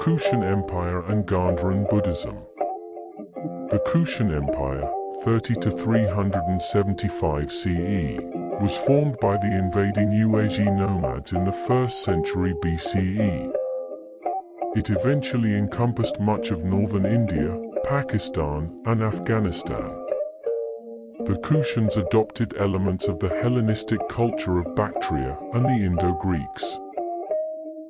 Kushan Empire and Gandharan Buddhism. The Kushan Empire, 30 to 375 CE, was formed by the invading Yuezhi nomads in the 1st century BCE. It eventually encompassed much of northern India, Pakistan, and Afghanistan. The Kushans adopted elements of the Hellenistic culture of Bactria and the Indo-Greeks.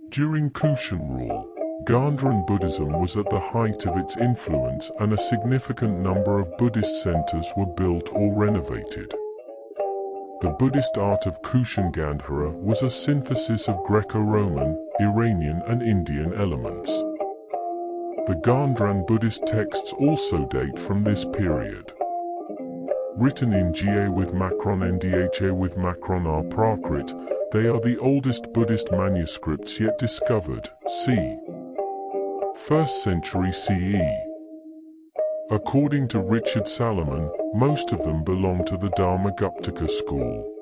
During Kushan rule, Gandharan Buddhism was at the height of its influence, and a significant number of Buddhist centers were built or renovated. The Buddhist art of Kushan Gandhara was a synthesis of Greco-Roman, Iranian and Indian elements. The Gandharan Buddhist texts also date from this period. Written in Ga with Macron Ndha with Macron R. Prakrit, they are the oldest Buddhist manuscripts yet discovered, c. 1st century CE. According to Richard Salomon, most of them belong to the Dharmaguptaka school.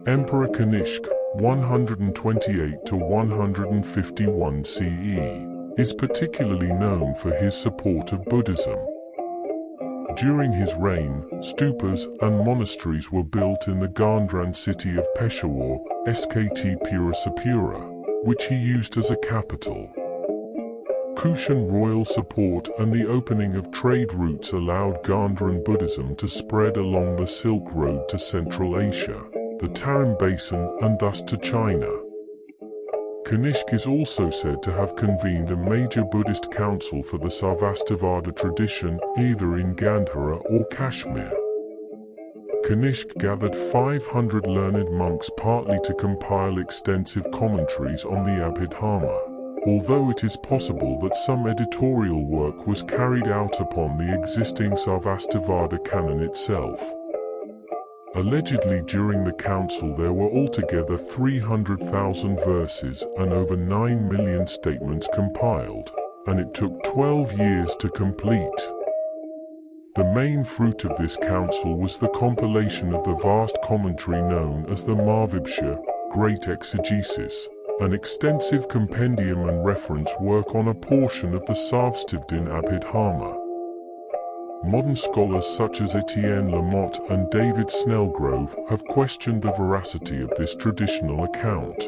Emperor Kanishk, 128 to 151 CE, is particularly known for his support of Buddhism. During his reign, stupas and monasteries were built in the Gandharan city of Peshawar, Skt Purasapura, which he used as a capital. Kushan royal support and the opening of trade routes allowed Gandharan Buddhism to spread along the Silk Road to Central Asia, the Tarim Basin, and thus to China. Kanishk is also said to have convened a major Buddhist council for the Sarvastivada tradition, either in Gandhara or Kashmir. Kanishk gathered 500 learned monks partly to compile extensive commentaries on the Abhidharma, although it is possible that some editorial work was carried out upon the existing Sarvastivada canon itself. Allegedly during the council there were altogether 300,000 verses and over 9 million statements compiled, and it took 12 years to complete. The main fruit of this council was the compilation of the vast commentary known as the Mahāvibhashya, Great Exegesis, an extensive compendium and reference work on a portion of the Sarvastivadin Abhidharma. Modern scholars such as Etienne Lamotte and David Snellgrove have questioned the veracity of this traditional account.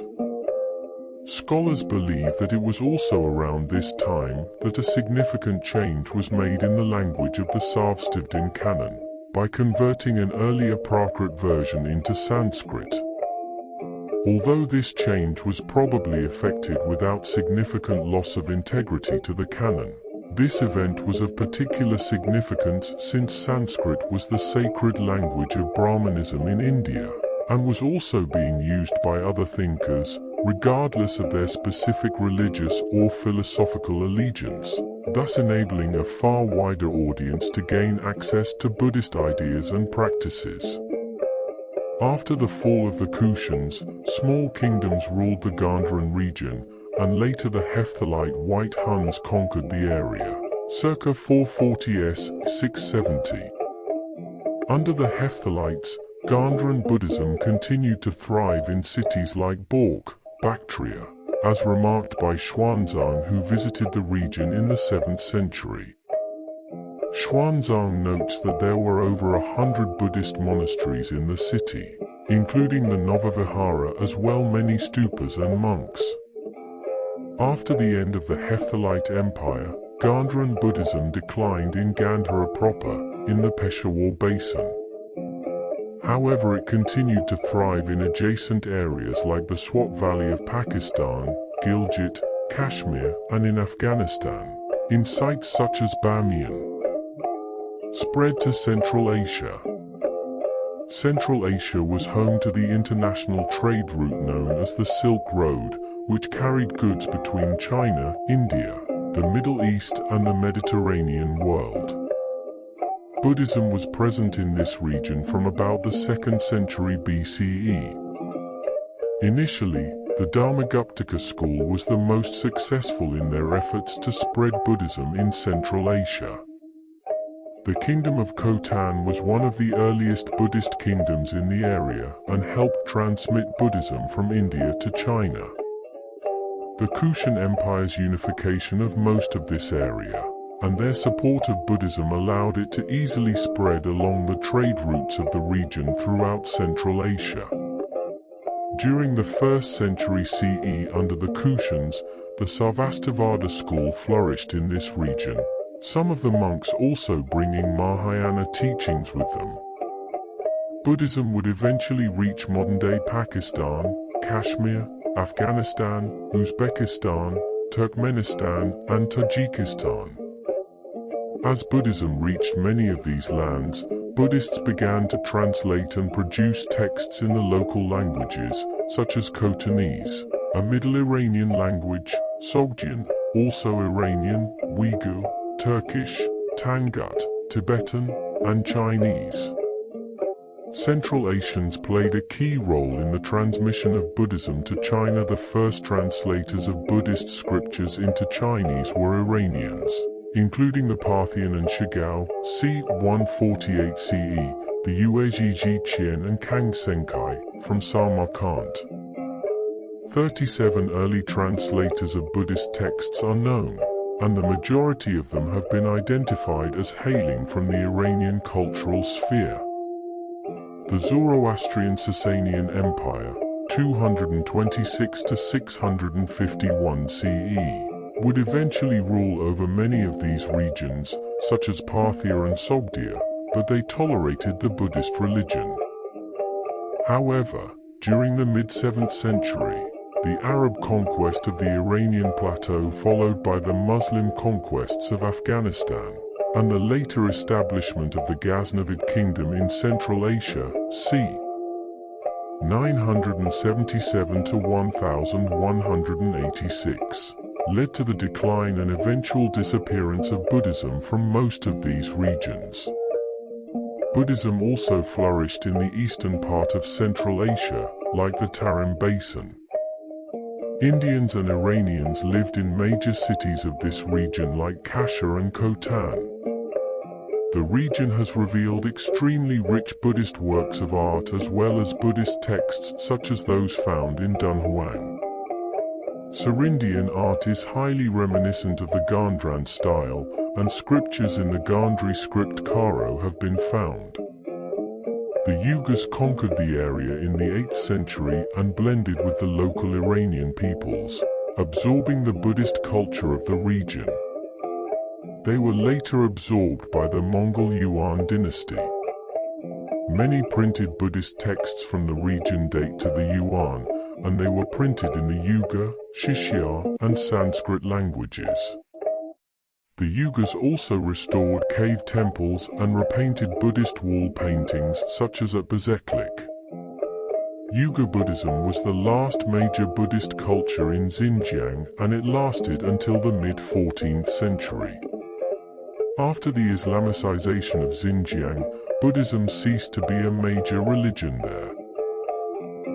Scholars believe that it was also around this time that a significant change was made in the language of the Sarvastivadin canon, by converting an earlier Prakrit version into Sanskrit. Although this change was probably effected without significant loss of integrity to the canon, this event was of particular significance since Sanskrit was the sacred language of Brahmanism in India, and was also being used by other thinkers, regardless of their specific religious or philosophical allegiance, thus enabling a far wider audience to gain access to Buddhist ideas and practices. After the fall of the Kushans, small kingdoms ruled the Gandharan region, and later the Hephthalite White Huns conquered the area, circa 440s, 670. Under the Hephthalites, Gandharan Buddhism continued to thrive in cities like Bork, Bactria, as remarked by Xuanzang, who visited the region in the 7th century. Xuanzang notes that there were over 100 Buddhist monasteries in the city, including the Novavihara, as well many stupas and monks. After the end of the Hephthalite Empire, Gandharan Buddhism declined in Gandhara proper, in the Peshawar Basin. However, it continued to thrive in adjacent areas like the Swat Valley of Pakistan, Gilgit, Kashmir, and in Afghanistan, in sites such as Bamiyan. Spread to Central Asia. Central Asia was home to the international trade route known as the Silk Road, which carried goods between China, India, the Middle East and the Mediterranean world. Buddhism was present in this region from about the 2nd century BCE. Initially, the Dharmaguptaka school was the most successful in their efforts to spread Buddhism in Central Asia. The Kingdom of Khotan was one of the earliest Buddhist kingdoms in the area and helped transmit Buddhism from India to China. the Kushan Empire's unification of most of this area, and their support of Buddhism allowed it to easily spread along the trade routes of the region throughout Central Asia. During the 1st century CE under the Kushans, the Sarvastivada school flourished in this region, some of the monks also bringing Mahāyāna teachings with them. Buddhism would eventually reach modern-day Pakistan, Kashmir, Afghanistan, Uzbekistan, Turkmenistan, and Tajikistan. As Buddhism reached many of these lands, Buddhists began to translate and produce texts in the local languages, such as Khotanese, a Middle Iranian language, Sogdian, also Iranian, Uyghur, Turkish, Tangut, Tibetan, and Chinese. Central Asians played a key role in the transmission of Buddhism to China. The first translators of Buddhist scriptures into Chinese were Iranians, including the Parthian and Shigao, c. 148 CE, the Yuezhi Jiqian and Kang Senkai, from Samarkand. 37 early translators of Buddhist texts are known, and the majority of them have been identified as hailing from the Iranian cultural sphere. The Zoroastrian Sasanian Empire, 226 to 651 CE, would eventually rule over many of these regions, such as Parthia and Sogdia, but they tolerated the Buddhist religion. However, during the mid-7th century, the Arab conquest of the Iranian plateau followed by the Muslim conquests of Afghanistan, and the later establishment of the Ghaznavid kingdom in Central Asia, c. 977 to 1186, led to the decline and eventual disappearance of Buddhism from most of these regions. Buddhism also flourished in the eastern part of Central Asia, like the Tarim Basin. Indians and Iranians lived in major cities of this region like Kasha and Khotan. The region has revealed extremely rich Buddhist works of art as well as Buddhist texts such as those found in Dunhuang. Serindian art is highly reminiscent of the Gandhran style, and scriptures in the Gandhri script Karo have been found. The Yugas conquered the area in the 8th century and blended with the local Iranian peoples, absorbing the Buddhist culture of the region. They were later absorbed by the Mongol Yuan dynasty. Many printed Buddhist texts from the region date to the Yuan, and they were printed in the Yugur, Shishya, and Sanskrit languages. The Yugas also restored cave temples and repainted Buddhist wall paintings such as at Bezeklik. Yugur Buddhism was the last major Buddhist culture in Xinjiang, and it lasted until the mid-14th century. After the Islamicization of Xinjiang, Buddhism ceased to be a major religion there.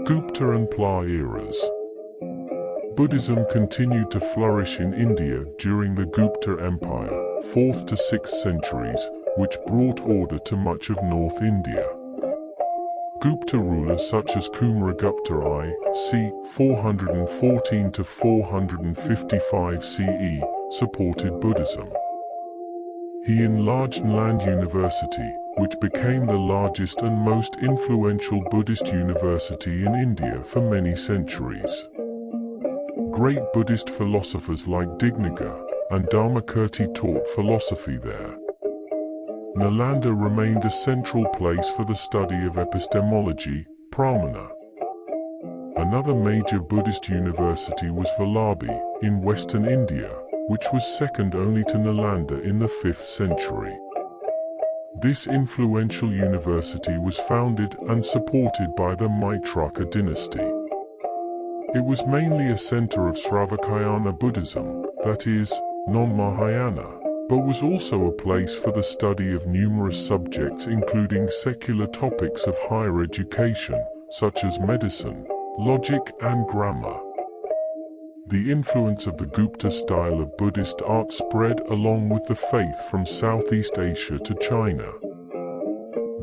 Gupta and Pla eras. Buddhism continued to flourish in India during the Gupta Empire, 4th to 6th centuries, which brought order to much of North India. Gupta rulers such as Kumaragupta I, c. 414 to 455 CE, supported Buddhism. He enlarged Nalanda University, which became the largest and most influential Buddhist university in India for many centuries. Great Buddhist philosophers like Dignaga and Dharmakirti taught philosophy there. Nalanda remained a central place for the study of epistemology, pramana. Another major Buddhist university was Vallabhi, in western India, which was second only to Nalanda in the 5th century. This influential university was founded and supported by the Maitraka dynasty. It was mainly a center of Sravakayana Buddhism, that is, non-Mahāyāna, but was also a place for the study of numerous subjects including secular topics of higher education, such as medicine, logic and grammar. The influence of the Gupta style of Buddhist art spread along with the faith from Southeast Asia to China.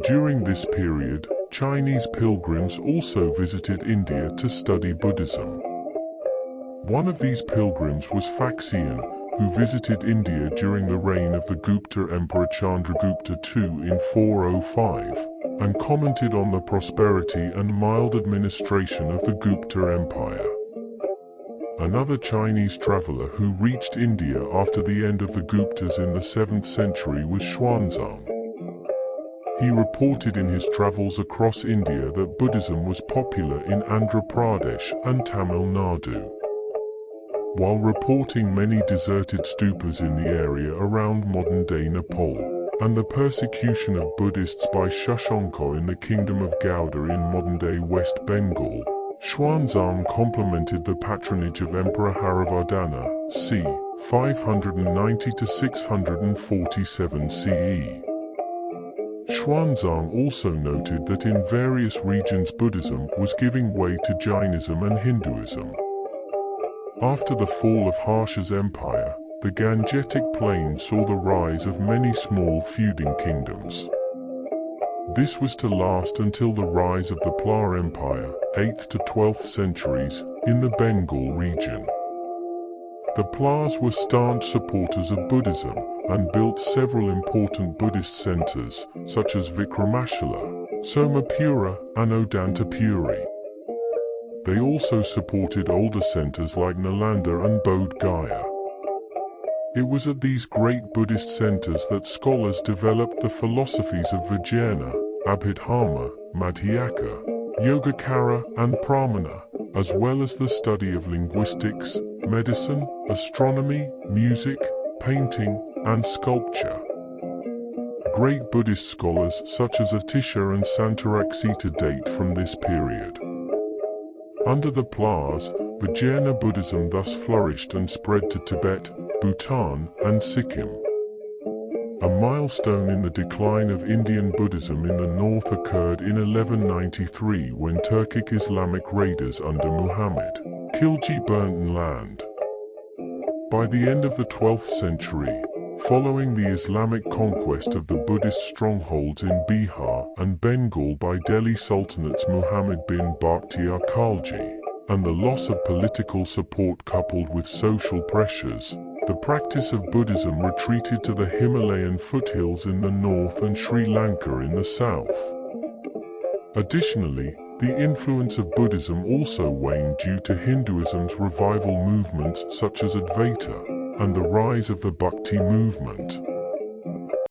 During this period, Chinese pilgrims also visited India to study Buddhism. One of these pilgrims was Faxian, who visited India during the reign of the Gupta Emperor Chandragupta II in 405, and commented on the prosperity and mild administration of the Gupta Empire. Another Chinese traveler who reached India after the end of the Guptas in the 7th century was Xuanzang. He reported in his travels across India that Buddhism was popular in Andhra Pradesh and Tamil Nadu, while reporting many deserted stupas in the area around modern-day Nepal, and the persecution of Buddhists by Shashanko in the Kingdom of Gauda in modern-day West Bengal. Xuanzang complimented the patronage of Emperor Theravāda c. 590 to 647 CE. Xuanzang also noted that in various regions Buddhism was giving way to Jainism and Hinduism. After the fall of Harsha's empire, the Gangetic Plain saw the rise of many small feuding kingdoms. This was to last until the rise of the Pla Empire, 8th to 12th centuries, in the Bengal region. The Plas were staunch supporters of Buddhism, and built several important Buddhist centers, such as Vikramashala, Somapura, and Odantapuri. They also supported older centers like Nalanda and Bodh Gaya. It was at these great Buddhist centers that scholars developed the philosophies of Vajrayāna, Abhidharma, Madhyaka, Yogacara, and Pramana, as well as the study of linguistics, medicine, astronomy, music, painting, and sculpture. Great Buddhist scholars such as Atisha and Santaraksita date from this period. Under the Plas, Vajrayāna Buddhism thus flourished and spread to Tibet, Bhutan, and Sikkim. A milestone in the decline of Indian Buddhism in the north occurred in 1193 when Turkic Islamic raiders under Muhammad Khilji burnt land. By the end of the 12th century, following the Islamic conquest of the Buddhist strongholds in Bihar and Bengal by Delhi Sultanate's Muhammad bin Bakhtiar Khalji, and the loss of political support coupled with social pressures, the practice of Buddhism retreated to the Himalayan foothills in the north and Sri Lanka in the south. Additionally, the influence of Buddhism also waned due to Hinduism's revival movements such as Advaita, and the rise of the Bhakti movement.